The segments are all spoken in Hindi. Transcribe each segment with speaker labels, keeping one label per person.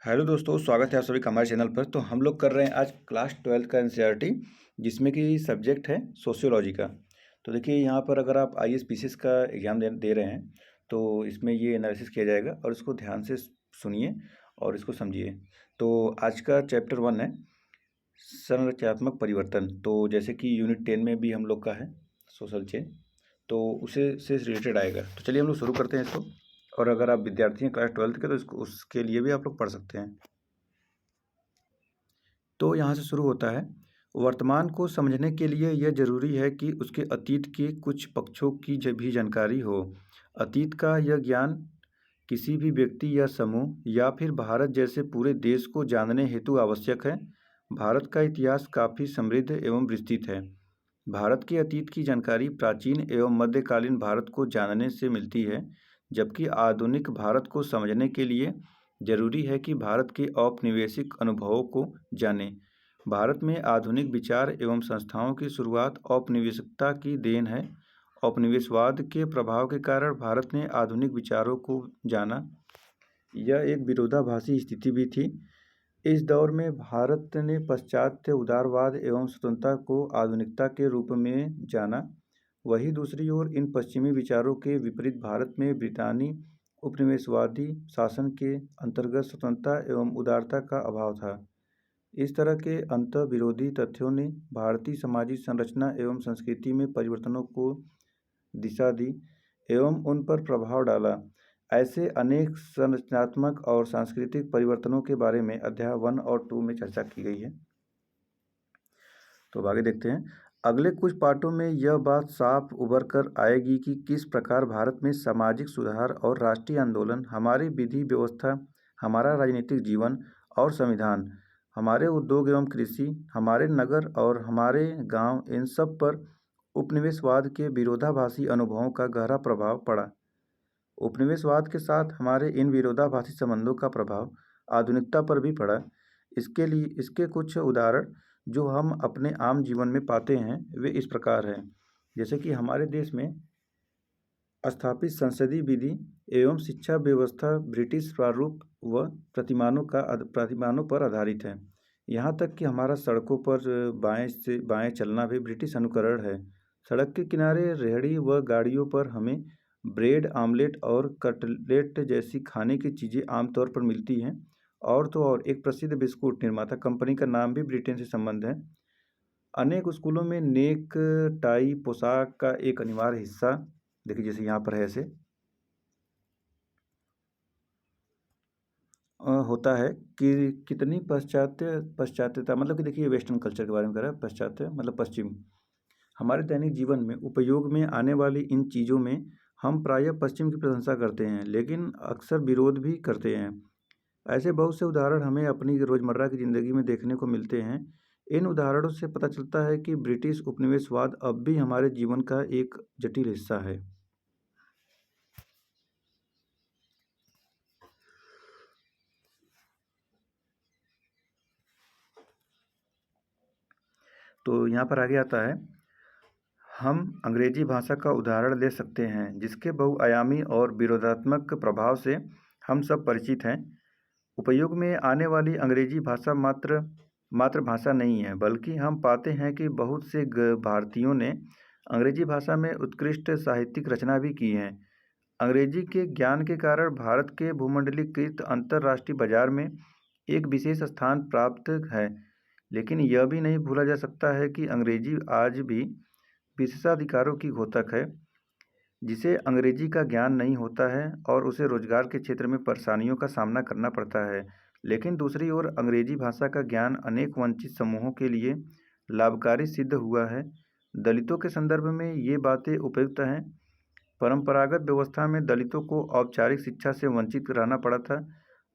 Speaker 1: हेलो दोस्तों, स्वागत है आप सभी का हमारे चैनल पर। तो हम लोग कर रहे हैं आज क्लास 12 का एनसीईआरटी, जिसमें कि सब्जेक्ट है सोशियोलॉजी का। तो देखिए, यहाँ पर अगर आप आईएएस पीसीएस का एग्ज़ाम दे रहे हैं तो इसमें ये एनालिसिस किया जाएगा और इसको ध्यान से सुनिए और इसको समझिए। तो आज का चैप्टर 1 है संरचनात्मक परिवर्तन। तो जैसे कि यूनिट 10 में भी हम लोग का है सोशल चेंज, तो उसे से रिलेटेड आएगा। तो चलिए हम लोग शुरू करते हैं इसको। और अगर आप विद्यार्थी हैं क्लास 12 के तो इसको उसके लिए भी आप लोग पढ़ सकते हैं। तो यहाँ से शुरू होता है। वर्तमान को समझने के लिए यह जरूरी है कि उसके अतीत के कुछ पक्षों की भी जानकारी हो। अतीत का यह ज्ञान किसी भी व्यक्ति या समूह या फिर भारत जैसे पूरे देश को जानने हेतु आवश्यक है। भारत का इतिहास काफ़ी समृद्ध एवं विस्तृत है। भारत के अतीत की जानकारी प्राचीन एवं मध्यकालीन भारत को जानने से मिलती है, जबकि आधुनिक भारत को समझने के लिए जरूरी है कि भारत के औपनिवेशिक अनुभवों को जानें। भारत में आधुनिक विचार एवं संस्थाओं की शुरुआत औपनिवेशिकता की देन है। औपनिवेशवाद के प्रभाव के कारण भारत ने आधुनिक विचारों को जाना। यह एक विरोधाभासी स्थिति भी थी। इस दौर में भारत ने पाश्चात्य उदारवाद एवं स्वतंत्रता को आधुनिकता के रूप में जाना। वहीं दूसरी ओर इन पश्चिमी विचारों के विपरीत भारत में ब्रितानी उपनिवेशवादी शासन के अंतर्गत स्वतंत्रता एवं उदारता का अभाव था। इस तरह के अंतर्विरोधी तथ्यों ने भारतीय सामाजिक संरचना एवं संस्कृति में परिवर्तनों को दिशा दी एवं उन पर प्रभाव डाला। ऐसे अनेक संरचनात्मक और सांस्कृतिक परिवर्तनों के बारे में अध्याय 1 और 2 में चर्चा की गई है। तो अब आगे देखते हैं। अगले कुछ पाठों में यह बात साफ उभर कर आएगी कि किस प्रकार भारत में सामाजिक सुधार और राष्ट्रीय आंदोलन, हमारी विधि व्यवस्था, हमारा राजनीतिक जीवन और संविधान, हमारे उद्योग एवं कृषि, हमारे नगर और हमारे गांव, इन सब पर उपनिवेशवाद के विरोधाभासी अनुभवों का गहरा प्रभाव पड़ा। उपनिवेशवाद के साथ हमारे इन विरोधाभासी संबंधों का प्रभाव आधुनिकता पर भी पड़ा। इसके कुछ उदाहरण जो हम अपने आम जीवन में पाते हैं वे इस प्रकार हैं। जैसे कि हमारे देश में स्थापित संसदीय विधि एवं शिक्षा व्यवस्था ब्रिटिश प्रारूप व प्रतिमानों पर आधारित है। यहाँ तक कि हमारा सड़कों पर बाएं से बाएं चलना भी ब्रिटिश अनुकरण है। सड़क के किनारे रेहड़ी व गाड़ियों पर हमें ब्रेड, आमलेट और कटलेट जैसी खाने की चीज़ें आमतौर पर मिलती हैं। और तो और एक प्रसिद्ध बिस्कुट निर्माता कंपनी का नाम भी ब्रिटेन से संबंध है। अनेक स्कूलों में नेक टाई पोशाक का एक अनिवार्य हिस्सा, देखिए जैसे यहाँ पर है ऐसे होता है कि कितनी पश्चात्यता, मतलब कि देखिए वेस्टर्न कल्चर के बारे में कह रहा है। पश्चात्य मतलब पश्चिम। हमारे दैनिक जीवन में उपयोग में आने वाली इन चीज़ों में हम प्रायः पश्चिम की प्रशंसा करते हैं, लेकिन अक्सर विरोध भी करते हैं। ऐसे बहुत से उदाहरण हमें अपनी रोज़मर्रा की ज़िंदगी में देखने को मिलते हैं। इन उदाहरणों से पता चलता है कि ब्रिटिश उपनिवेशवाद अब भी हमारे जीवन का एक जटिल हिस्सा है। तो यहाँ पर आगे आता है, हम अंग्रेजी भाषा का उदाहरण ले सकते हैं, जिसके बहुआयामी और विरोधात्मक प्रभाव से हम सब परिचित हैं। उपयोग में आने वाली अंग्रेजी भाषा मातृभाषा नहीं है, बल्कि हम पाते हैं कि बहुत से भारतीयों ने अंग्रेजी भाषा में उत्कृष्ट साहित्यिक रचना भी की है। अंग्रेजी के ज्ञान के कारण भारत के भूमंडलीकृत अंतर्राष्ट्रीय बाजार में एक विशेष स्थान प्राप्त है। लेकिन यह भी नहीं भूला जा सकता है कि अंग्रेजी आज भी विशेषाधिकारों की घोतक है। जिसे अंग्रेजी का ज्ञान नहीं होता है और उसे रोजगार के क्षेत्र में परेशानियों का सामना करना पड़ता है। लेकिन दूसरी ओर अंग्रेजी भाषा का ज्ञान अनेक वंचित समूहों के लिए लाभकारी सिद्ध हुआ है। दलितों के संदर्भ में ये बातें उपयुक्त हैं। परंपरागत व्यवस्था में दलितों को औपचारिक शिक्षा से वंचित रहना पड़ा था।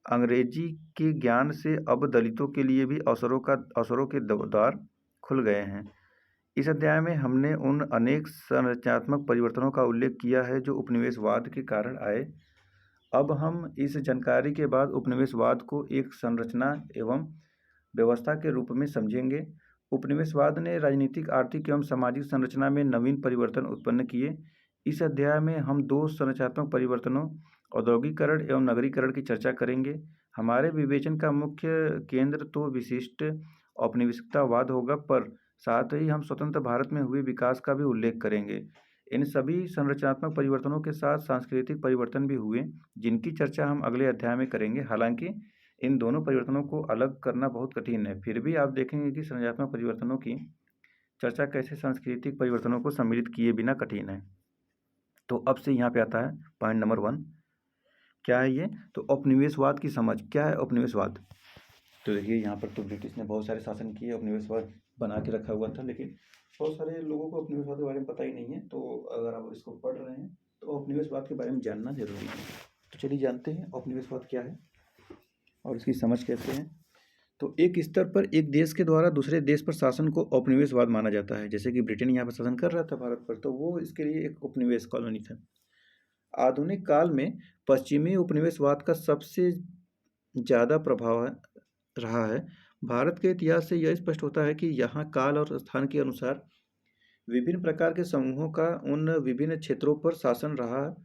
Speaker 1: अंग्रेजी के ज्ञान से अब दलितों के लिए भी अवसरों के द्वार खुल गए हैं। इस अध्याय में हमने उन अनेक संरचनात्मक परिवर्तनों का उल्लेख किया है जो उपनिवेशवाद के कारण आए। अब हम इस जानकारी के बाद उपनिवेशवाद को एक संरचना एवं व्यवस्था के रूप में समझेंगे। उपनिवेशवाद ने राजनीतिक, आर्थिक एवं सामाजिक संरचना में नवीन परिवर्तन उत्पन्न किए। इस अध्याय में हम दो संरचनात्मक परिवर्तनों, औद्योगिकरण एवं नगरीकरण की चर्चा करेंगे। हमारे विवेचन का मुख्य केंद्र तो विशिष्ट औपनिवेशिकतावाद होगा, पर साथ ही हम स्वतंत्र भारत में हुए विकास का भी उल्लेख करेंगे। इन सभी संरचनात्मक परिवर्तनों के साथ सांस्कृतिक परिवर्तन भी हुए, जिनकी चर्चा हम अगले अध्याय में करेंगे। हालांकि इन दोनों परिवर्तनों को अलग करना बहुत कठिन है, फिर भी आप देखेंगे कि संरचनात्मक परिवर्तनों की चर्चा कैसे सांस्कृतिक परिवर्तनों को सम्मिलित किए बिना कठिन है। तो अब से यहाँ पे आता है पॉइंट नंबर 1। क्या है ये? तो उपनिवेशवाद की समझ। क्या है उपनिवेशवाद? तो देखिए, यहाँ पर तो ब्रिटिश ने बहुत सारे शासन किए, उपनिवेशवाद बना के रखा हुआ था, लेकिन बहुत सारे लोगों को उपनिवेशवाद के बारे में पता ही नहीं है। तो अगर आप इसको पढ़ रहे हैं तो उपनिवेशवाद के बारे में जानना जरूरी है। तो चलिए जानते हैं उपनिवेशवाद क्या है और इसकी समझ कैसे है। तो एक स्तर पर एक देश के द्वारा दूसरे देश पर शासन को उपनिवेशवाद माना जाता है। जैसे कि ब्रिटेन यहाँ पर शासन कर रहा था भारत पर, तो वो इसके लिए एक उपनिवेश कॉलोनी था। आधुनिक काल में पश्चिमी उपनिवेशवाद का सबसे ज़्यादा प्रभाव रहा है। भारत के इतिहास से यह स्पष्ट होता है कि यहाँ काल और स्थान के अनुसार विभिन्न प्रकार के समूहों का उन विभिन्न क्षेत्रों पर शासन रहा,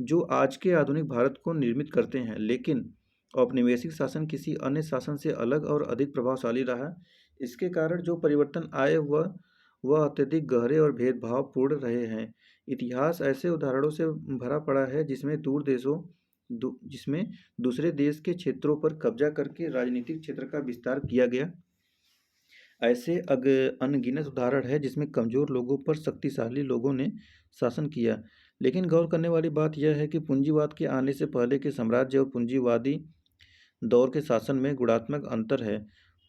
Speaker 1: जो आज के आधुनिक भारत को निर्मित करते हैं। लेकिन औपनिवेशिक शासन किसी अन्य शासन से अलग और अधिक प्रभावशाली रहा। इसके कारण जो परिवर्तन आए वह अत्यधिक गहरे और भेदभावपूर्ण रहे हैं। इतिहास ऐसे उदाहरणों से भरा पड़ा है जिसमें दूसरे देश के क्षेत्रों पर कब्जा करके राजनीतिक क्षेत्र का विस्तार किया गया। ऐसे अनगिनत उदाहरण है जिसमें कमजोर लोगों पर शक्तिशाली लोगों ने शासन किया। लेकिन गौर करने वाली बात यह है कि पूंजीवाद के आने से पहले के साम्राज्य और पूंजीवादी दौर के शासन में गुणात्मक अंतर है।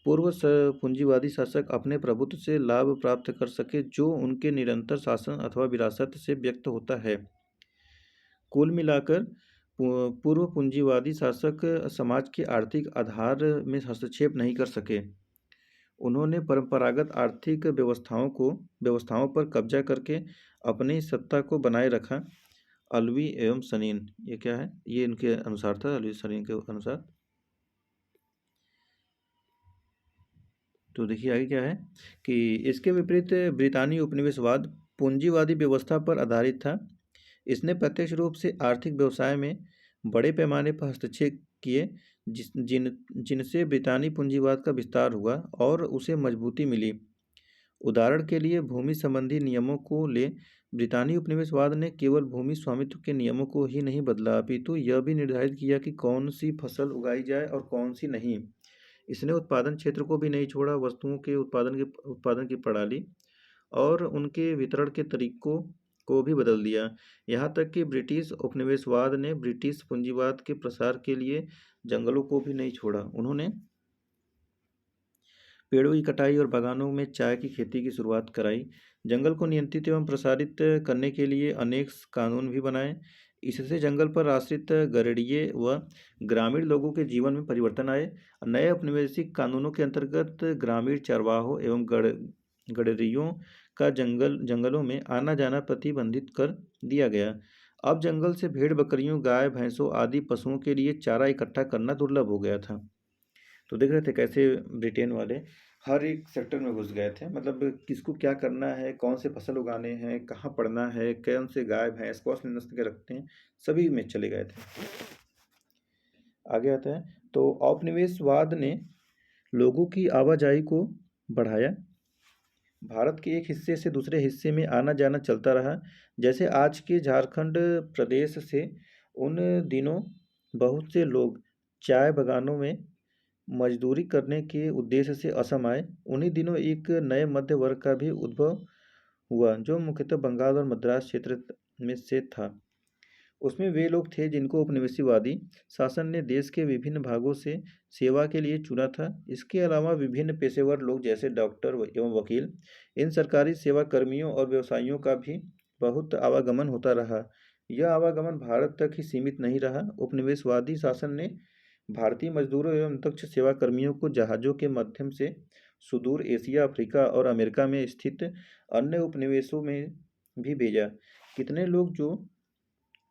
Speaker 1: पूंजीवादी शासक अपने प्रभुत्व से लाभ प्राप्त कर सके, जो उनके निरंतर शासन अथवा विरासत से व्यक्त होता है। कुल मिलाकर पूर्व पूंजीवादी शासक समाज के आर्थिक आधार में हस्तक्षेप नहीं कर सके। उन्होंने परंपरागत आर्थिक व्यवस्थाओं पर कब्जा करके अपनी सत्ता को बनाए रखा। अल्वी एवं सनीन, ये क्या है? ये इनके अनुसार था, अल्वी सनीन के अनुसार। तो देखिए आगे क्या है कि इसके विपरीत ब्रितानी उपनिवेशवाद पूंजीवादी व्यवस्था पर आधारित था। इसने प्रत्यक्ष रूप से आर्थिक व्यवसाय में बड़े पैमाने पर हस्तक्षेप किए, जिनसे ब्रितानी पूंजीवाद का विस्तार हुआ और उसे मजबूती मिली। उदाहरण के लिए भूमि संबंधी नियमों को ले। ब्रितानी उपनिवेशवाद ने केवल भूमि स्वामित्व के नियमों को ही नहीं बदला, अपितु यह भी निर्धारित किया कि कौन सी फसल उगाई जाए और कौन सी नहीं। इसने उत्पादन क्षेत्र को भी नहीं छोड़ा, वस्तुओं के उत्पादन की प्रणाली और उनके वितरण के तरीकों को भी बदल दिया। यहाँ तक कि ब्रिटिश उपनिवेशवाद ने ब्रिटिश पूंजीवाद के प्रसार के लिए जंगलों को भी नहीं छोड़ा। उन्होंने पेड़ों की कटाई और बागानों में चाय की खेती की शुरुआत कराई। जंगल को नियंत्रित एवं प्रसारित करने के लिए अनेक कानून भी बनाए। इससे जंगल पर आश्रित गरीबीय व ग्रामीण लोगों के जीवन में परिवर्तन आए। नए औपनिवेशिक कानूनों के अंतर्गत ग्रामीण चरवाहों एवं गडरियों का जंगलों में आना जाना प्रतिबंधित कर दिया गया। अब जंगल से भेड़ बकरियों, गाय भैंसों आदि पशुओं के लिए चारा इकट्ठा करना दुर्लभ हो गया था। तो देख रहे थे कैसे ब्रिटेन वाले हर एक सेक्टर में घुस गए थे। मतलब किसको क्या करना है, कौन से फसल उगाने हैं, कहाँ पड़ना है, कौन से गाय भैंस कौन से नस्ल के रखते हैं, सभी में चले गए थे। आगे आता है तो औपनिवेशवाद ने लोगों की आवाजाही को बढ़ाया। भारत के एक हिस्से से दूसरे हिस्से में आना जाना चलता रहा। जैसे आज के झारखंड प्रदेश से उन दिनों बहुत से लोग चाय बागानों में मजदूरी करने के उद्देश्य से असम आए। उन्हीं दिनों एक नए मध्य वर्ग का भी उद्भव हुआ, जो मुख्यतः बंगाल और मद्रास क्षेत्र में से था। उसमें वे लोग थे जिनको उपनिवेशवादी शासन ने देश के विभिन्न भागों से सेवा के लिए चुना था। इसके अलावा विभिन्न पेशेवर लोग जैसे डॉक्टर एवं वकील, इन सरकारी सेवा कर्मियों और व्यवसायियों का भी बहुत आवागमन होता रहा। यह आवागमन भारत तक ही सीमित नहीं रहा। उपनिवेशवादी शासन ने भारतीय मजदूरों एवं दक्ष सेवा कर्मियों को जहाज़ों के माध्यम से सुदूर एशिया, अफ्रीका और अमेरिका में स्थित अन्य उपनिवेशों में भी भेजा।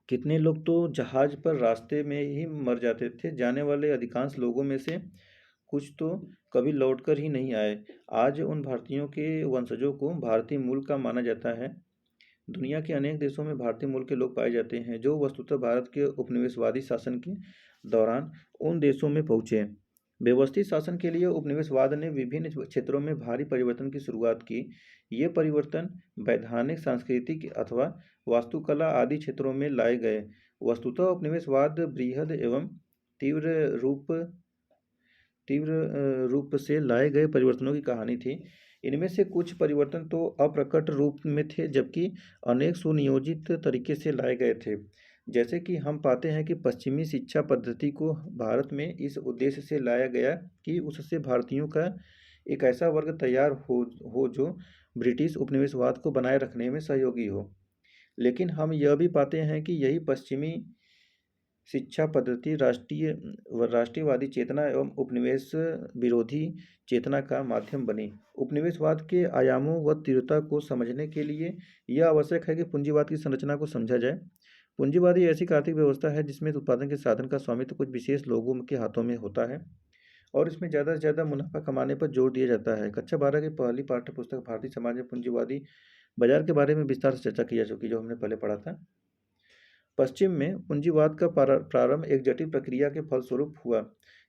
Speaker 1: कितने लोग तो जहाज पर रास्ते में ही मर जाते थे। जाने वाले अधिकांश लोगों में से कुछ तो कभी लौटकर ही नहीं आए। आज उन भारतीयों के वंशजों को भारतीय मूल का माना जाता है। दुनिया के अनेक देशों में भारतीय मूल के लोग पाए जाते हैं जो वस्तुतः भारत के उपनिवेशवादी शासन के दौरान उन देशों में पहुंचे। व्यवस्थित शासन के लिए उपनिवेशवाद ने विभिन्न क्षेत्रों में भारी परिवर्तन की शुरुआत की। ये परिवर्तन वैधानिक, सांस्कृतिक अथवा वास्तुकला आदि क्षेत्रों में लाए गए। वस्तुतः उपनिवेशवाद बृहद एवं तीव्र रूप रूप से लाए गए परिवर्तनों की कहानी थी। इनमें से कुछ परिवर्तन तो अप्रकट रूप में थे, जबकि अनेक सुनियोजित तरीके से लाए गए थे। जैसे कि हम पाते हैं कि पश्चिमी शिक्षा पद्धति को भारत में इस उद्देश्य से लाया गया कि उससे भारतीयों का एक ऐसा वर्ग तैयार हो जो ब्रिटिश उपनिवेशवाद को बनाए रखने में सहयोगी हो। लेकिन हम यह भी पाते हैं कि यही पश्चिमी शिक्षा पद्धति राष्ट्रीयवादी चेतना एवं उपनिवेश विरोधी चेतना का माध्यम बनी। उपनिवेशवाद के आयामों व तीव्रता को समझने के लिए यह आवश्यक है कि पूंजीवाद की संरचना को समझा जाए। पूंजीवादी ऐसी आर्थिक व्यवस्था है जिसमें उत्पादन के साधन का स्वामित्व कुछ विशेष लोगों के हाथों में होता है और इसमें ज़्यादा से ज़्यादा मुनाफा कमाने पर जोर दिया जाता है। कक्षा 12 की पहली पाठ्य पुस्तक भारतीय समाज में पूंजीवादी बाजार के बारे में विस्तार से चर्चा की जा चुकी, जो हमने पहले पढ़ा था। पश्चिम में पूंजीवाद का प्रारंभ एक जटिल प्रक्रिया के फलस्वरूप हुआ।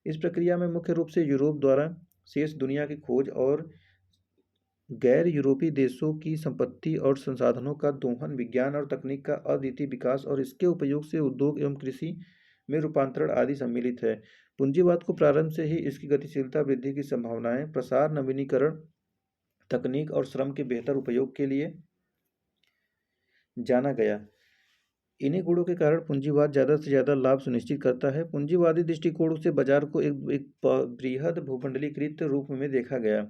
Speaker 1: इस प्रक्रिया में मुख्य रूप से यूरोप द्वारा शेष दुनिया की खोज और गैर यूरोपीय देशों की संपत्ति और संसाधनों का दोहन, विज्ञान और तकनीक का अद्वितीय विकास और इसके उपयोग से उद्योग एवं कृषि में रूपांतरण आदि सम्मिलित है। पूंजीवाद को प्रारंभ से ही इसकी गतिशीलता, वृद्धि की संभावनाएं, प्रसार, नवीनीकरण, तकनीक और श्रम के बेहतर उपयोग के लिए जाना गया। इन्हीं गुणों के कारण पूंजीवाद ज़्यादा से ज़्यादा लाभ सुनिश्चित करता है। पूंजीवादी दृष्टिकोण से बाजार को एक बृहद भूमंडलीकृत रूप में देखा गया।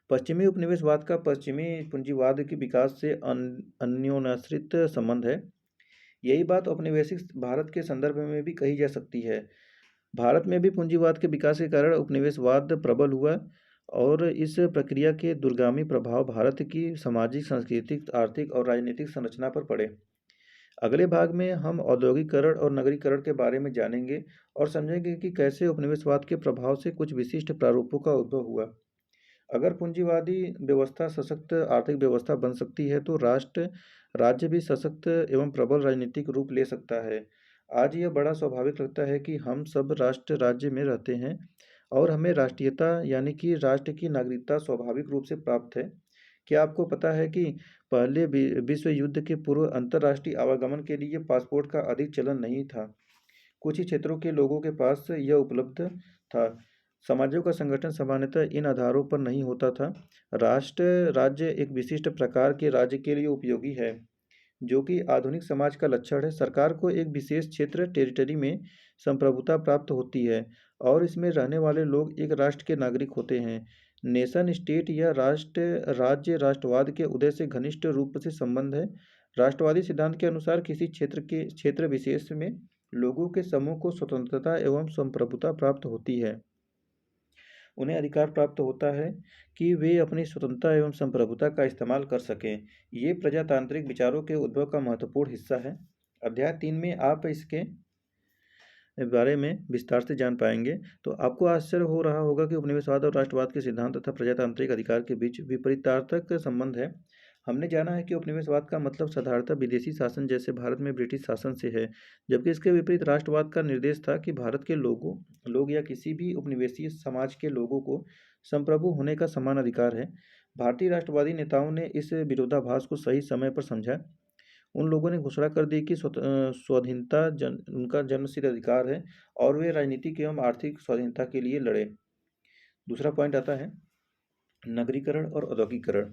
Speaker 1: पश्चिमी उपनिवेशवाद का पश्चिमी पूंजीवाद के विकास से अन्योन्याश्रित संबंध है। यही बात औपनिवेशिक भारत के संदर्भ में भी कही जा सकती है। भारत में भी पूंजीवाद के विकास के कारण उपनिवेशवाद प्रबल हुआ और इस प्रक्रिया के दूरगामी प्रभाव भारत की सामाजिक, सांस्कृतिक, आर्थिक और राजनीतिक संरचना पर पड़े। अगले भाग में हम औद्योगिकरण और नगरीकरण के बारे में जानेंगे और समझेंगे कि कैसे उपनिवेशवाद के प्रभाव से कुछ विशिष्ट प्रारूपों का उद्भव हुआ। अगर पूंजीवादी व्यवस्था सशक्त आर्थिक व्यवस्था बन सकती है तो राज्य भी सशक्त एवं प्रबल राजनीतिक रूप ले सकता है। आज यह बड़ा स्वाभाविक लगता है कि हम सब राष्ट्र राज्य में रहते हैं और हमें राष्ट्रीयता यानी कि राष्ट्र की नागरिकता स्वाभाविक रूप से प्राप्त है। क्या आपको पता है कि पहले विश्व युद्ध के पूर्व अंतर्राष्ट्रीय आवागमन के लिए पासपोर्ट का अधिक चलन नहीं था? कुछ ही क्षेत्रों के लोगों के पास यह उपलब्ध था। समाजों का संगठन सामान्यतः इन आधारों पर नहीं होता था। राष्ट्र राज्य एक विशिष्ट प्रकार के राज्य के लिए उपयोगी है, जो कि आधुनिक समाज का लक्षण है। सरकार को एक विशेष क्षेत्र टेरिटरी में संप्रभुता प्राप्त होती है और इसमें रहने वाले लोग एक राष्ट्र के नागरिक होते हैं। नेशन स्टेट या राष्ट्र राज्य राष्ट्रवाद के उदय से घनिष्ठ रूप से संबंध है। राष्ट्रवादी सिद्धांत के अनुसार किसी क्षेत्र विशेष में लोगों के समूह को स्वतंत्रता एवं संप्रभुता प्राप्त होती है। उन्हें अधिकार प्राप्त होता है कि वे अपनी स्वतंत्रता एवं संप्रभुता का इस्तेमाल कर सकें। ये प्रजातांत्रिक विचारों के उद्भव का महत्वपूर्ण हिस्सा है। अध्याय 3 में आप इसके बारे में विस्तार से जान पाएंगे। तो आपको आश्चर्य हो रहा होगा कि उपनिवेशवाद और राष्ट्रवाद के सिद्धांत तथा प्रजातांत्रिक अधिकार के बीच विपरीतार्थक संबंध है। हमने जाना है कि उपनिवेशवाद का मतलब साधारणतः विदेशी शासन जैसे भारत में ब्रिटिश शासन से है, जबकि इसके विपरीत राष्ट्रवाद का निर्देश था कि भारत के लोग या किसी भी उपनिवेशीय समाज के लोगों को संप्रभु होने का समान अधिकार है। भारतीय राष्ट्रवादी नेताओं ने इस विरोधाभास को सही समय पर समझा। उन लोगों ने घोषणा कर दी कि स्वाधीनता उनका जन्मसिद्ध अधिकार है और वे राजनीतिक एवं आर्थिक स्वाधीनता के लिए लड़े। दूसरा पॉइंट आता है नगरीकरण और औद्योगिकरण।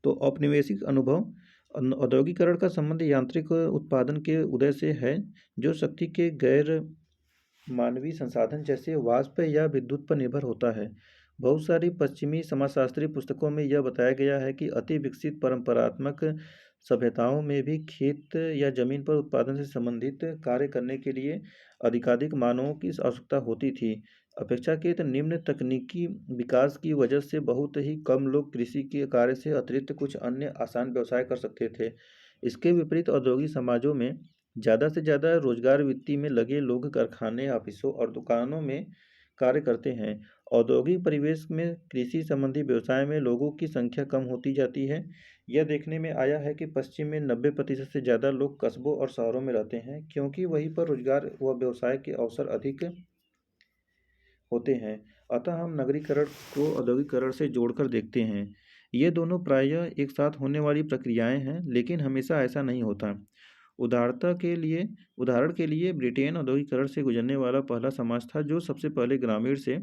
Speaker 1: तो औपनिवेशिक अनुभव औद्योगिकरण का संबंध यांत्रिक उत्पादन के उदय से है, जो शक्ति के गैर मानवीय संसाधन जैसे वाष्प या विद्युत पर निर्भर होता है। बहुत सारी पश्चिमी समाजशास्त्री पुस्तकों में यह बताया गया है कि अति विकसित परंपरात्मक सभ्यताओं में भी खेत या जमीन पर उत्पादन से संबंधित कार्य करने के लिए अधिकाधिक मानवों की आवश्यकता होती थी। अपेक्षाकृत निम्न तकनीकी विकास की वजह से बहुत ही कम लोग कृषि के कार्य से अतिरिक्त कुछ अन्य आसान व्यवसाय कर सकते थे। इसके विपरीत औद्योगिक समाजों में ज़्यादा से ज़्यादा रोजगार वृत्ति में लगे लोग कारखाने, ऑफिसों और दुकानों में कार्य करते हैं। औद्योगिक परिवेश में कृषि संबंधी व्यवसाय में लोगों की संख्या कम होती जाती है। यह देखने में आया है कि पश्चिम में 90% से ज़्यादा लोग कस्बों और शहरों में रहते हैं, क्योंकि वहीं पर रोजगार व व्यवसाय के अवसर अधिक होते हैं। अतः हम नगरीकरण को औद्योगिकरण से जोड़कर देखते हैं। ये दोनों प्रायः एक साथ होने वाली प्रक्रियाएं हैं, लेकिन हमेशा ऐसा नहीं होता। उदारता के लिए उदाहरण के लिए ब्रिटेन औद्योगिकरण से गुजरने वाला पहला समाज था, जो सबसे पहले ग्रामीण से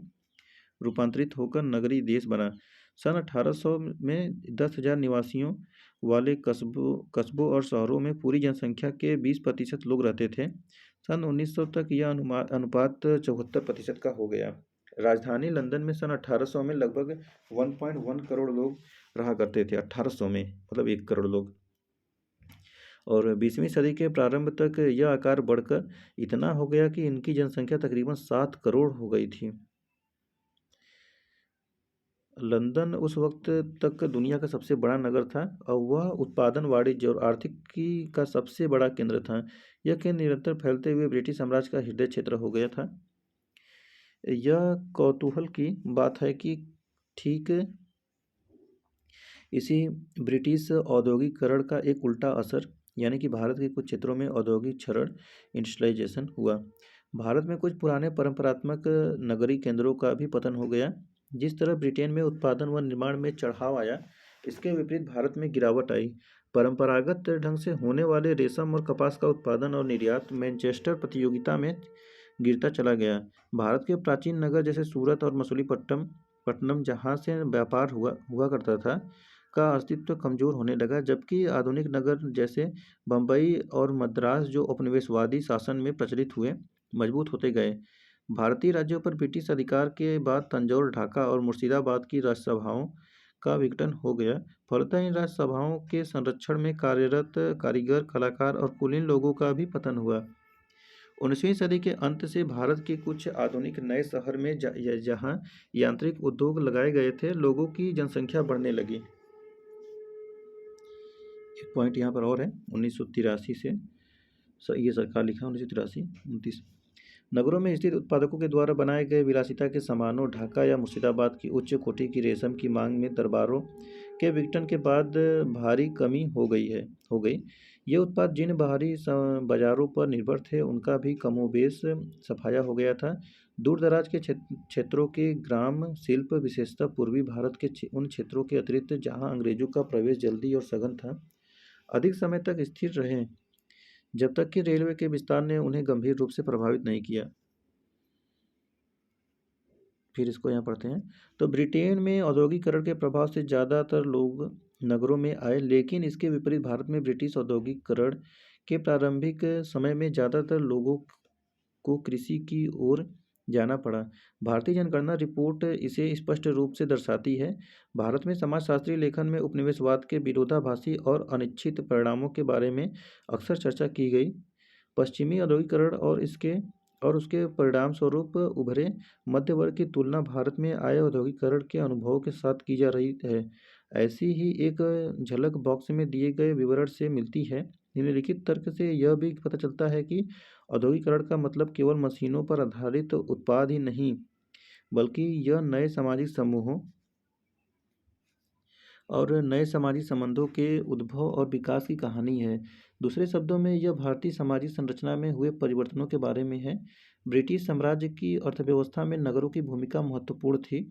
Speaker 1: रूपांतरित होकर नगरीय देश बना। सन 1800 में 10,000 निवासियों वाले कस्बों और शहरों में पूरी जनसंख्या के 20% लोग रहते थे। सन 1900 तक यह अनुपात 74% का हो गया। राजधानी लंदन में सन 1800 में लगभग 1.1 करोड़ लोग रहा करते थे। 1800 में मतलब 1 करोड़ लोग। और 20वीं सदी के प्रारंभ तक यह आकार बढ़कर इतना हो गया कि इनकी जनसंख्या तकरीबन 7 करोड़ हो गई थी। लंदन उस वक्त तक दुनिया का सबसे बड़ा नगर था और वह उत्पादन, वाणिज्य और आर्थिकी का सबसे बड़ा केंद्र था। यह केंद्र निरंतर फैलते हुए ब्रिटिश साम्राज्य का हृदय क्षेत्र हो गया था। यह कौतूहल की बात है कि ठीक इसी ब्रिटिश औद्योगिकरण का एक उल्टा असर, यानी कि भारत के कुछ क्षेत्रों में औद्योगिक क्षरण, इंडस्ट्रियलाइजेशन हुआ। भारत में कुछ पुराने परंपरात्मक नगरीय केंद्रों का भी पतन हो गया। जिस तरह ब्रिटेन में उत्पादन व निर्माण में चढ़ाव आया, इसके विपरीत भारत में गिरावट आई। परंपरागत ढंग से होने वाले रेशम और कपास का उत्पादन और निर्यात मैनचेस्टर प्रतियोगिता में गिरता चला गया। भारत के प्राचीन नगर जैसे सूरत और मछलीपट्टनम जहाँ से व्यापार हुआ हुआ करता था, का अस्तित्व कमजोर होने लगा, जबकि आधुनिक नगर जैसे बम्बई और मद्रास, जो उपनिवेशवादी शासन में प्रचलित हुए, मजबूत होते गए। भारतीय राज्यों पर ब्रिटिश अधिकार के बाद तंजौर, ढाका और मुर्शिदाबाद की राजसभाओं का विघटन हो गया। फलतः इन राजसभाओं के संरक्षण में कार्यरत कारीगर, कलाकार और कुलीन लोगों का भी पतन हुआ। 19वीं सदी के अंत से भारत के कुछ आधुनिक नए शहर में जहाँ यांत्रिक उद्योग लगाए गए थे, लोगों की जनसंख्या बढ़ने लगी। एक पॉइंट यहाँ पर और है, 1983 से ये सरकार लिखा 1983-29। नगरों में स्थित उत्पादकों के द्वारा बनाए गए विलासिता के सामानों, ढाका या मुर्शिदाबाद की उच्च कोटि की रेशम की मांग में दरबारों के विघटन के बाद भारी कमी हो गई। ये उत्पाद जिन बाहरी बाजारों पर निर्भर थे, उनका भी कमोबेश सफाया हो गया था। दूर दराज के क्षेत्रों के ग्राम शिल्प, विशेषतः पूर्वी भारत के उन क्षेत्रों के अतिरिक्त जहाँ अंग्रेजों का प्रवेश जल्दी और सघन था, अधिक समय तक स्थिर रहे, जब तक कि रेलवे के विस्तार ने उन्हें गंभीर रूप से प्रभावित नहीं किया। फिर इसको यहाँ पढ़ते हैं। तो ब्रिटेन में औद्योगिकरण के प्रभाव से ज़्यादातर लोग नगरों में आए, लेकिन इसके विपरीत भारत में ब्रिटिश औद्योगिकरण के प्रारंभिक समय में ज़्यादातर लोगों को कृषि की ओर जाना पड़ा। भारतीय जनगणना रिपोर्ट इसे स्पष्ट रूप से दर्शाती है। भारत में समाजशास्त्रीय लेखन में उपनिवेशवाद के विरोधाभासी और अनिश्चित परिणामों के बारे में अक्सर चर्चा की गई। पश्चिमी औद्योगिकरण और उसके परिणाम स्वरूप उभरे मध्य वर्ग की तुलना भारत में आए औद्योगिकरण के अनुभवों के साथ की जा रही है। ऐसी ही एक झलक बॉक्स में दिए गए विवरण से मिलती है। निम्नलिखित तर्क से यह भी पता चलता है कि औद्योगिकरण का मतलब केवल मशीनों पर आधारित उत्पाद ही नहीं, बल्कि यह नए सामाजिक समूहों और नए सामाजिक संबंधों के उद्भव और विकास की कहानी है। दूसरे शब्दों में, यह भारतीय सामाजिक संरचना में हुए परिवर्तनों के बारे में है। ब्रिटिश साम्राज्य की अर्थव्यवस्था में नगरों की भूमिका महत्वपूर्ण थी।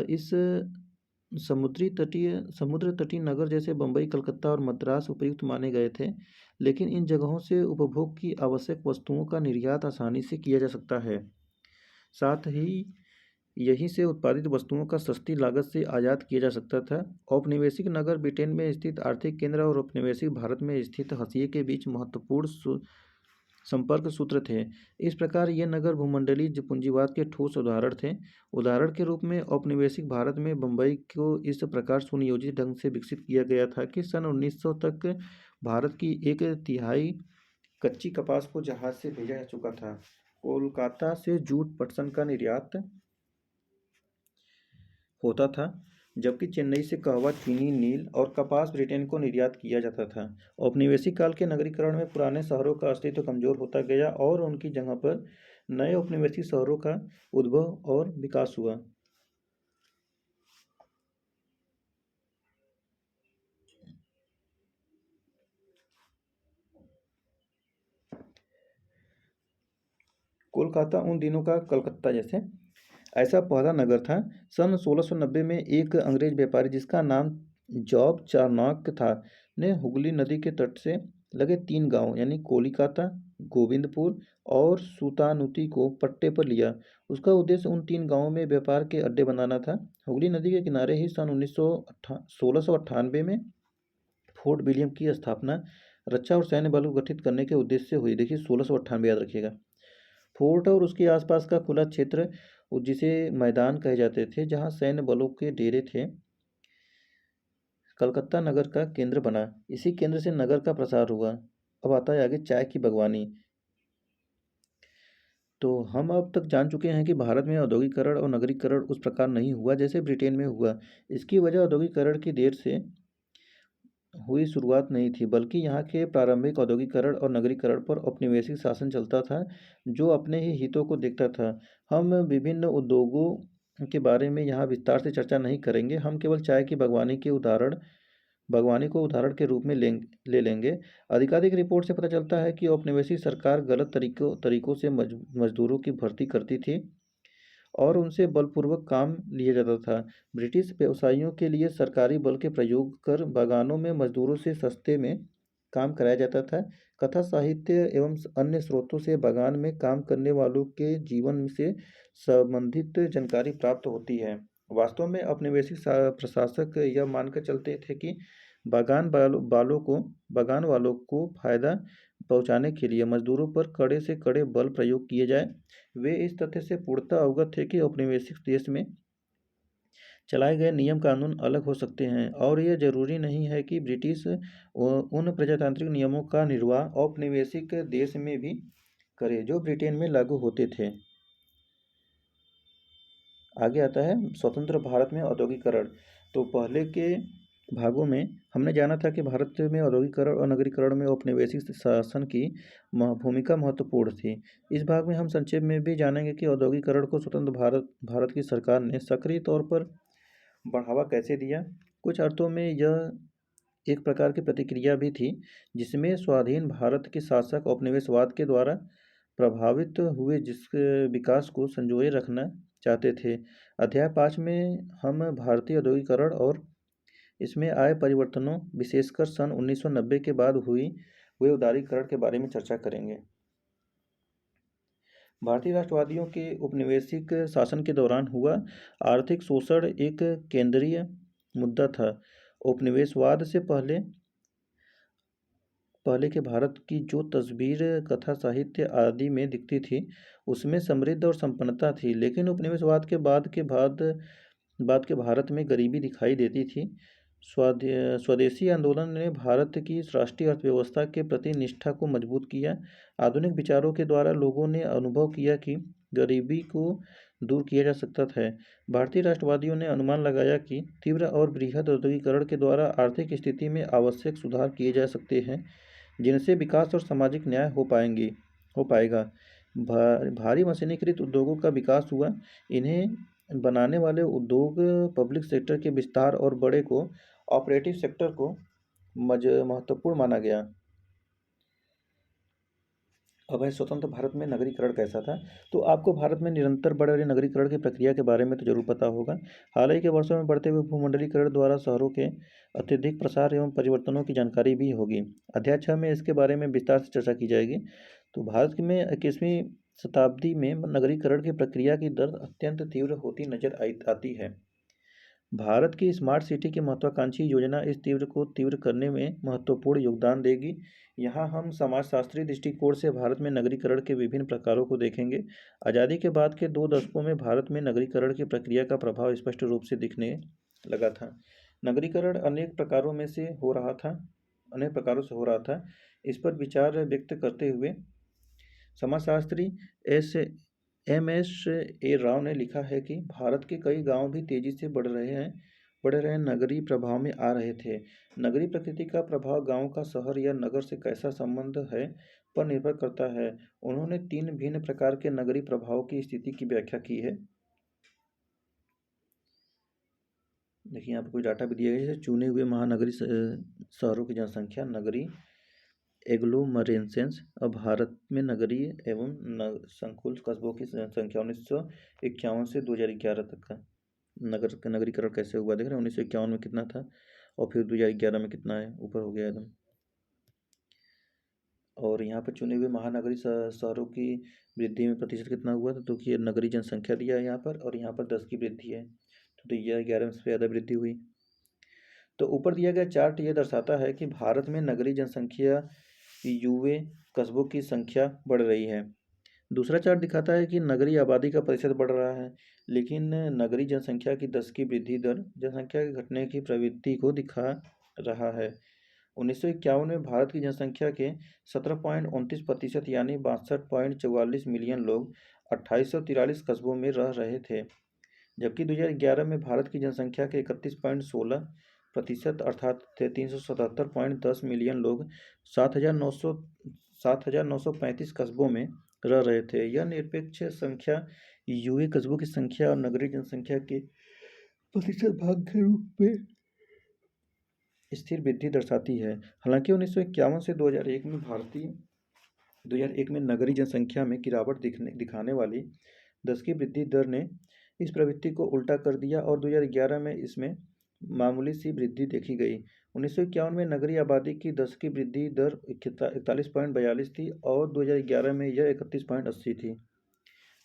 Speaker 1: इस समुद्र तटीय नगर जैसे बम्बई, कलकत्ता और मद्रास उपयुक्त माने गए थे, लेकिन इन जगहों से उपभोग की आवश्यक वस्तुओं का निर्यात आसानी से किया जा सकता है। साथ ही यहीं से उत्पादित वस्तुओं का सस्ती लागत से आयात किया जा सकता था। औपनिवेशिक नगर ब्रिटेन में स्थित आर्थिक केंद्र और औपनिवेशिक भारत में स्थित हसीए के बीच महत्वपूर्ण संपर्क सूत्र थे। इस प्रकार ये नगर भूमंडलीय पूंजीवाद के ठोस उदाहरण थे। उदाहरण के रूप में औपनिवेशिक भारत में बम्बई को इस प्रकार सुनियोजित ढंग से विकसित किया गया था कि सन 1900 तक भारत की 1/3 कच्ची कपास को जहाज से भेजा जा चुका था। कोलकाता से जूट पटसन का निर्यात होता था, जबकि चेन्नई से कहवा, चीनी, नील और कपास ब्रिटेन को निर्यात किया जाता था। औपनिवेशिक काल के नगरीकरण में पुराने शहरों का अस्तित्व कमजोर होता गया और उनकी जगह पर नए औपनिवेशिक शहरों का उद्भव और विकास हुआ। कोलकाता उन दिनों का कलकत्ता जैसे ऐसा पहला नगर था। सन 1690 में एक अंग्रेज व्यापारी जिसका नाम जॉब चार्नॉक था ने हुगली नदी के तट से लगे तीन गांव यानी कोलिकाता, गोविंदपुर और सुतानुती को पट्टे पर लिया। उसका उद्देश्य उन तीन गांवों में व्यापार के अड्डे बनाना था। हुगली नदी के किनारे ही सन 1698 में फोर्ट विलियम की स्थापना रक्षा और सैन्य बल को गठित करने के उद्देश्य से हुई। देखिए 1698 याद रखिएगा। फोर्ट और उसके आसपास का खुला क्षेत्र जिसे मैदान कहे जाते थे जहां सैन्य बलों के डेरे थे, कलकत्ता नगर का केंद्र बना। इसी केंद्र से नगर का प्रसार हुआ। अब आता है आगे चाय की बागवानी। तो हम अब तक जान चुके हैं कि भारत में औद्योगिकरण और नगरीकरण उस प्रकार नहीं हुआ जैसे ब्रिटेन में हुआ। इसकी वजह औद्योगिकरण की देर से हुई शुरुआत नहीं थी, बल्कि यहाँ के प्रारंभिक औद्योगिकरण और नगरीकरण पर औपनिवेशिक शासन चलता था जो अपने ही हितों को देखता था। हम विभिन्न उद्योगों के बारे में यहाँ विस्तार से चर्चा नहीं करेंगे। हम केवल चाय की बागवानी को उदाहरण के रूप में ले लेंगे। आधिकारिक रिपोर्ट से पता चलता है कि औपनिवेशिक सरकार गलत तरीकों से मजदूरों की भर्ती करती थी और उनसे बलपूर्वक काम लिया जाता था। ब्रिटिश व्यवसायियों के लिए सरकारी बल के प्रयोग कर बागानों में मजदूरों से सस्ते में काम कराया जाता था। कथा साहित्य एवं अन्य स्रोतों से बागान में काम करने वालों के जीवन से संबंधित जानकारी प्राप्त होती है। वास्तव में औपनिवेशिक प्रशासक यह मानकर चलते थे कि बागान वालों को फायदा पहुंचाने के लिए मजदूरों पर कड़े से कड़े बल प्रयोग किए जाए। वे इस तथ्य से पूर्णतः अवगत थे कि औपनिवेशिक देश में चलाए गए नियम कानून अलग हो सकते हैं और यह जरूरी नहीं है कि ब्रिटिश उन प्रजातांत्रिक नियमों का निर्वाह औपनिवेशिक देश में भी करे जो ब्रिटेन में लागू होते थे। आगे आता है स्वतंत्र भारत में औद्योगिकरण। तो पहले के भागों में हमने जाना था कि भारत में औद्योगिकरण और नगरीकरण में औपनिवेशिक शासन की भूमिका महत्वपूर्ण थी। इस भाग में हम संक्षेप में भी जानेंगे कि औद्योगिकरण को स्वतंत्र भारत की सरकार ने सक्रिय तौर पर बढ़ावा कैसे दिया। कुछ अर्थों में यह एक प्रकार की प्रतिक्रिया भी थी जिसमें स्वाधीन भारत के शासक औपनिवेशवाद के द्वारा प्रभावित हुए जिसके विकास को संजोए रखना चाहते थे। अध्याय 5 में हम भारतीय औद्योगिकरण और इसमें आए परिवर्तनों विशेषकर सन 1990 के बाद हुए उदारीकरण के बारे में चर्चा करेंगे। भारतीय राष्ट्रवादियों के उपनिवेशिक शासन के दौरान हुआ आर्थिक शोषण एक केंद्रीय मुद्दा था। उपनिवेशवाद से पहले के भारत की जो तस्वीर कथा साहित्य आदि में दिखती थी उसमें समृद्ध और संपन्नता थी, लेकिन उपनिवेशवाद के बाद के भारत में गरीबी दिखाई देती थी। स्वदेशी आंदोलन ने भारत की राष्ट्रीय अर्थव्यवस्था के प्रति निष्ठा को मजबूत किया। आधुनिक विचारों के द्वारा लोगों ने अनुभव किया कि गरीबी को दूर किया जा सकता है। भारतीय राष्ट्रवादियों ने अनुमान लगाया कि तीव्र और बृहद औद्योगिकरण के द्वारा आर्थिक स्थिति में आवश्यक सुधार किए जा सकते हैं जिनसे विकास और सामाजिक न्याय हो पाएगा। भारी मशीनीकृत उद्योगों का विकास हुआ। इन्हें बनाने वाले उद्योग पब्लिक सेक्टर के विस्तार और बड़े को ऑपरेटिव सेक्टर को महत्वपूर्ण माना गया। अब है स्वतंत्र भारत में नगरीकरण कैसा था। तो आपको भारत में निरंतर बढ़ रहे नगरीकरण की प्रक्रिया के बारे में तो जरूर पता होगा। हाल ही के वर्षों में बढ़ते हुए भूमंडलीकरण द्वारा शहरों के अत्यधिक प्रसार एवं परिवर्तनों की जानकारी भी होगी। अध्याय 6 में इसके बारे में विस्तार से चर्चा की जाएगी। तो भारत में 21वीं शताब्दी में नगरीकरण की प्रक्रिया की दर अत्यंत तीव्र होती नजर आती है। भारत की स्मार्ट सिटी की महत्वाकांक्षी योजना इस तीव्र करने में महत्वपूर्ण योगदान देगी। यहाँ हम समाजशास्त्री दृष्टिकोण से भारत में नगरीकरण के विभिन्न प्रकारों को देखेंगे। आज़ादी के बाद के 2 दशकों में भारत में नगरीकरण की प्रक्रिया का प्रभाव स्पष्ट रूप से दिखने लगा था। नगरीकरण अनेक प्रकारों से हो रहा था। इस पर विचार व्यक्त करते हुए समाजशास्त्री एम एस राव ने लिखा है कि भारत के कई गांव भी तेजी से बढ़ रहे नगरीय प्रभाव में आ रहे थे। नगरीय प्रकृति का प्रभाव गांव का शहर या नगर से कैसा संबंध है पर निर्भर करता है। उन्होंने 3 भिन्न प्रकार के नगरीय प्रभाव की स्थिति की व्याख्या की है। देखिए यहाँ पे कुछ डाटा भी दिया गया है, जैसे चुने हुए महानगरीय शहरों की जनसंख्या, नगरीय एग्लोमरेशंस। अब भारत में नगरीय एवं संकुल कस्बों की संख्या 1951 से 2011 तक का नगरीकरण कैसे हुआ देख रहे हैं। 1951 में कितना था और फिर 2011 में कितना है, ऊपर हो गया एकदम। और यहाँ पर चुने हुए महानगरीय शहरों की वृद्धि में प्रतिशत कितना हुआ था, तो कि नगरीय जनसंख्या दिया है यहाँ पर, और यहाँ पर 10 की वृद्धि है, तो 2011 में सबसे ज़्यादा वृद्धि हुई। तो ऊपर दिया गया चार्ट ये दर्शाता है कि भारत में नगरीय जनसंख्या युवे कस्बों की संख्या बढ़ रही है। दूसरा चार्ट दिखाता है कि नगरीय आबादी का प्रतिशत बढ़ रहा है, लेकिन नगरीय जनसंख्या की 10 की वृद्धि दर जनसंख्या के घटने की प्रवृत्ति को दिखा रहा है। 1951 में भारत की जनसंख्या के 17.29% यानी 62.44 मिलियन लोग 2843 कस्बों में रह रहे थे, जबकि 2011 में भारत की जनसंख्या के 31.16% अर्थात 377.10 मिलियन लोग 7,935 कस्बों में रह रहे थे। यह निरपेक्ष संख्या यूए कस्बों की संख्या और नगरीय जनसंख्या के प्रतिशत भाग के रूप में स्थिर वृद्धि दर्शाती है। हालांकि 1951 से 2001 में नगरीय जनसंख्या में गिरावट दिखाने वाली 10 की वृद्धि दर ने इस प्रवृत्ति को उल्टा कर दिया और 2011 में इसमें मामूली सी वृद्धि देखी गई। 1951 में नगरीय आबादी की 10 की वृद्धि दर 41.42 थी और 2011 में यह 31.80 थी।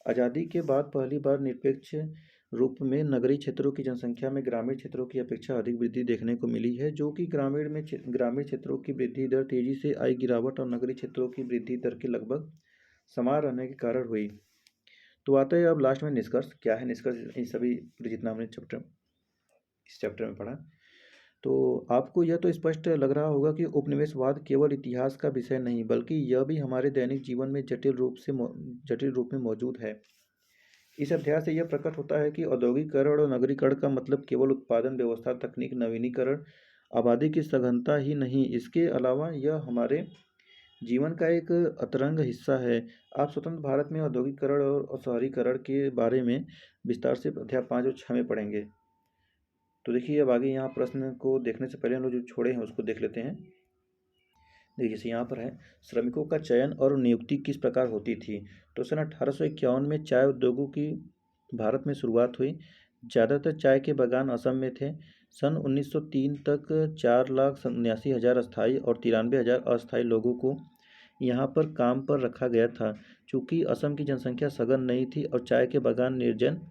Speaker 1: आज़ादी के बाद पहली बार निरपेक्ष रूप में नगरीय क्षेत्रों की जनसंख्या में ग्रामीण क्षेत्रों की अपेक्षा अधिक वृद्धि देखने को मिली है, जो कि ग्रामीण क्षेत्रों की वृद्धि दर तेजी से आई गिरावट और नगरीय क्षेत्रों की वृद्धि दर के लगभग समान रहने के कारण हुई। तो आता है अब लास्ट में निष्कर्ष। क्या है निष्कर्ष, इन सभी जितना हमने इस चैप्टर में पढ़ा, तो आपको यह तो स्पष्ट लग रहा होगा कि उपनिवेशवाद केवल इतिहास का विषय नहीं, बल्कि यह भी हमारे दैनिक जीवन में जटिल रूप में मौजूद है। इस अध्याय से यह प्रकट होता है कि औद्योगिकरण और नगरीकरण का मतलब केवल उत्पादन व्यवस्था, तकनीक, नवीनीकरण, आबादी की सघनता ही नहीं, इसके अलावा यह हमारे जीवन का एक अतरंग हिस्सा है। आप स्वतंत्र भारत में औद्योगिकरण और शहरीकरण के बारे में विस्तार से अध्याय 5 और 6 में पढ़ेंगे। तो देखिए अब आगे यहाँ प्रश्न को देखने से पहले हम लोग जो छोड़े हैं उसको देख लेते हैं। देखिए जैसे यहाँ पर है, श्रमिकों का चयन और नियुक्ति किस प्रकार होती थी। तो सन 1851 में चाय उद्योगों की भारत में शुरुआत हुई। ज़्यादातर चाय के बागान असम में थे। सन 1903 तक 4,79,000 स्थायी और 93,000 अस्थायी लोगों को यहाँ पर काम पर रखा गया था। चूँकि असम की जनसंख्या सघन नहीं थी और चाय के बागान निर्जन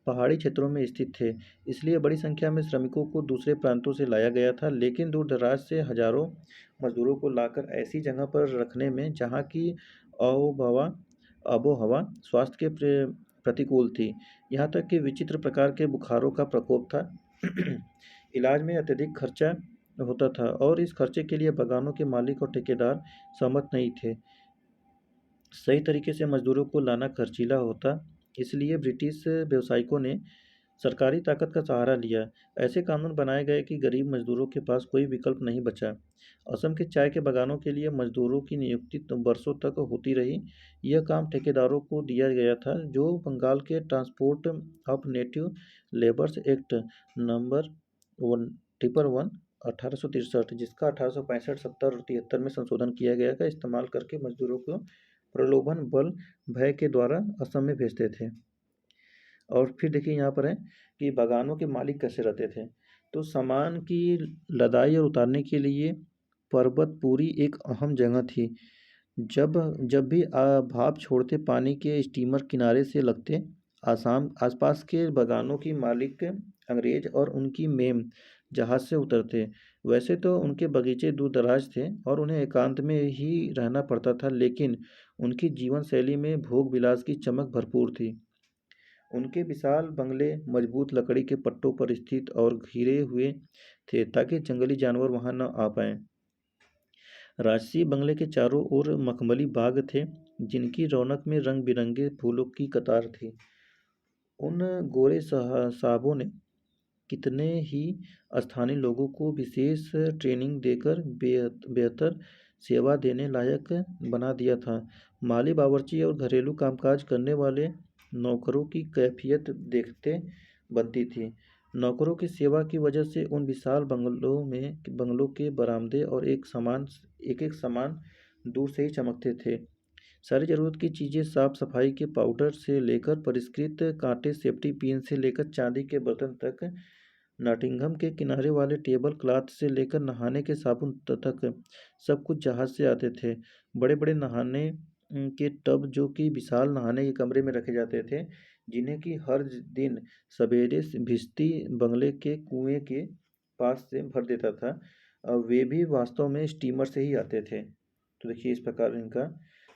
Speaker 1: पहाड़ी क्षेत्रों में स्थित थे, इसलिए बड़ी संख्या में श्रमिकों को दूसरे प्रांतों से लाया गया था। लेकिन दूर दराज से हजारों मजदूरों को लाकर ऐसी जगह पर रखने में जहाँ की आबोहवा स्वास्थ्य के प्रतिकूल थी, यहाँ तक कि विचित्र प्रकार के बुखारों का प्रकोप था। इलाज में अत्यधिक खर्चा होता था और इस खर्चे के लिए बागानों के मालिक और ठेकेदार सहमत नहीं थे। सही तरीके से मजदूरों को लाना खर्चीला होता, इसलिए ब्रिटिश व्यावसायिकों ने सरकारी ताकत का सहारा लिया। ऐसे कानून बनाए गए कि गरीब मजदूरों के पास कोई विकल्प नहीं बचा। असम के चाय के बागानों के लिए मजदूरों की नियुक्ति तो वर्षों तक होती रही। यह काम ठेकेदारों को दिया गया था, जो बंगाल के transport of native labours act number 1 1863, जिसका 1865, 70 और 73 में संशोधन किया गया का इस्तेमाल करके मजदूरों को प्रलोभन बल भय के द्वारा असम में भेजते थे। और फिर देखिए यहाँ पर है कि बागानों के मालिक कैसे रहते थे। तो सामान की लदाई और उतारने के लिए पर्वतपुरी एक अहम जगह थी। जब जब भी भाप छोड़ते पानी के स्टीमर किनारे से लगते, आसाम आसपास के बागानों की मालिक अंग्रेज और उनकी मेम जहाज से उतरते। वैसे तो उनके बगीचे दूर दराज थे और उन्हें एकांत में ही रहना पड़ता था, लेकिन उनकी जीवन शैली में भोग विलास की चमक भरपूर थी। उनके विशाल बंगले मजबूत लकड़ी के पट्टों पर स्थित और घिरे हुए थे ताकि जंगली जानवर वहां न आ पाएं। राजसी बंगले के चारों ओर मखमली बाग थे, जिनकी रौनक में रंग बिरंगे फूलों की कतार थी। उन गोरे साहबों ने कितने ही स्थानीय लोगों को विशेष ट्रेनिंग देकर बेहतर सेवा देने लायक बना दिया था। माली, बावर्ची और घरेलू कामकाज करने वाले नौकरों की कैफियत देखते बनती थी। नौकरों की सेवा की वजह से उन विशाल बंगलों के बरामदे और एक एक सामान दूर से ही चमकते थे। सारी ज़रूरत की चीज़ें, साफ सफाई के पाउडर से लेकर परिष्कृत कांटे, सेफ्टी पिन से लेकर चांदी के बर्तन तक, नॉटिंघम के किनारे वाले टेबल क्लॉथ से लेकर नहाने के साबुन तक सब कुछ जहाज से आते थे। बड़े बड़े नहाने के टब, जो कि विशाल नहाने के कमरे में रखे जाते थे, जिन्हें कि हर दिन सवेरे से भिश्ती बंगले के कुएं के पास से भर देता था, वे भी वास्तव में स्टीमर से ही आते थे। तो देखिए इस प्रकार इनका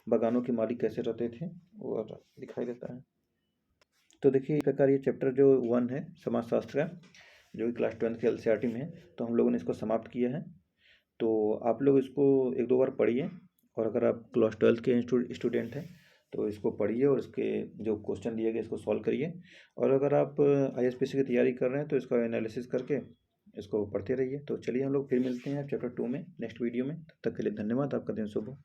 Speaker 1: बगानों के मालिक कैसे रहते थे और दिखाई देता है। तो देखिए इस प्रकार ये चैप्टर जो 1 है समाजशास्त्र का, जो कि क्लास 12 के एनसीईआरटी में है, तो हम लोगों ने इसको समाप्त किया है। तो आप लोग इसको एक दो बार पढ़िए, और अगर आप क्लास 12 के स्टूडेंट हैं तो इसको पढ़िए और इसके जो क्वेश्चन दिए गए इसको सॉल्व करिए। और अगर आप आईएसपीसी की तैयारी कर रहे हैं तो इसका एनालिसिस करके इसको पढ़ते रहिए। तो चलिए हम लोग फिर मिलते हैं चैप्टर 2 में नेक्स्ट वीडियो में। तब तक के लिए धन्यवाद। आपका दिन शुभ हो।